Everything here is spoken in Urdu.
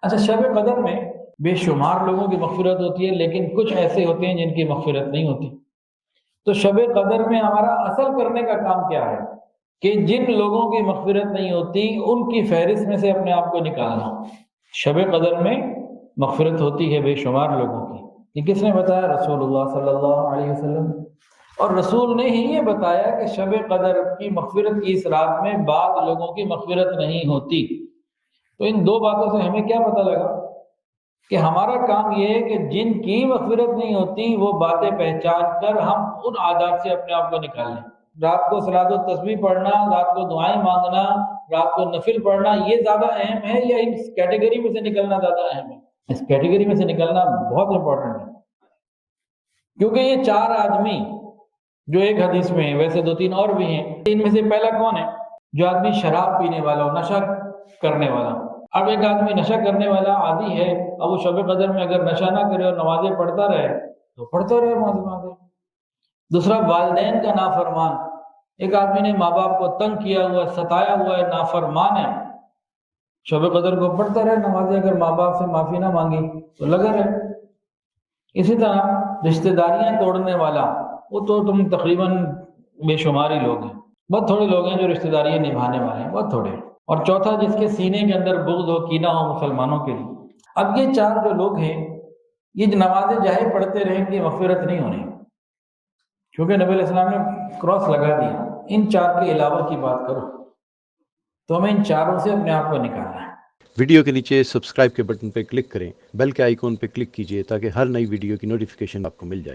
اچھا، شب قدر میں بے شمار لوگوں کی مغفرت ہوتی ہے، لیکن کچھ ایسے ہوتے ہیں جن کی مغفرت نہیں ہوتی۔ تو شب قدر میں ہمارا اصل کرنے کا کام کیا ہے کہ جن لوگوں کی مغفرت نہیں ہوتی ان کی فہرست میں سے اپنے آپ کو نکالنا۔ شب قدر میں مغفرت ہوتی ہے بے شمار لوگوں کی۔ یہ کس نے بتایا؟ رسول اللہ صلی اللہ علیہ وسلم۔ اور رسول نے ہی یہ بتایا کہ شب قدر کی مغفرت کی اس رات میں بعض لوگوں کی مغفرت نہیں ہوتی۔ تو ان دو باتوں سے ہمیں کیا پتہ لگا کہ ہمارا کام یہ ہے کہ جن کی مغفرت نہیں ہوتی وہ باتیں پہچان کر ہم ان عادات سے اپنے آپ کو نکال لیں۔ رات کو صلاۃ و تسبیح پڑھنا، رات کو دعائیں مانگنا، رات کو نفل پڑھنا، یہ زیادہ اہم ہے یا اس کیٹیگری میں سے نکلنا زیادہ اہم ہے؟ اس کیٹیگری میں سے نکلنا بہت امپورٹنٹ ہے، کیونکہ یہ چار آدمی جو ایک حدیث میں ہیں، ویسے دو تین اور بھی ہیں، ان میں سے پہلا کون ہے؟ جو آدمی شراب پینے والا ہو، نشہ کرنے والا۔ اب ایک آدمی نشہ کرنے والا عادی ہے، اب وہ شب قدر میں اگر نشہ نہ کرے اور نمازیں پڑھتا رہے تو پڑھتا رہے نمازیں۔ دوسرا والدین کا نافرمان، ایک آدمی نے ماں باپ کو تنگ کیا ہوا ہے، ستایا ہوا ہے، نافرمان ہے، شب قدر کو پڑھتا رہے نمازیں، اگر ماں باپ سے معافی نہ مانگی تو لگا رہے۔ اسی طرح رشتہ داریاں توڑنے والا، وہ تو تم تقریباً بے شماری لوگ ہیں، بہت تھوڑے لوگ ہیں جو رشتہ داریاں نبھانے والے ہیں، بہت تھوڑے۔ اور چوتھا، جس کے سینے کے اندر بغض ہو، کینہ ہو مسلمانوں کے لیے۔ اب یہ چار جو لوگ ہیں، یہ نمازیں چاہے پڑھتے رہیں گے مغفرت نہیں ہونی، کیونکہ نبی علیہ السلام نے کراس لگا دیا۔ ان چار کے علاوہ کی بات کرو تو ہمیں ان چاروں سے اپنے آپ کو نکالنا ہے۔ ویڈیو کے نیچے سبسکرائب کے بٹن پہ کلک کریں، بیل کے آئیکن پہ کلک کیجئے تاکہ ہر نئی ویڈیو کی نوٹیفیکیشن آپ کو مل جائے۔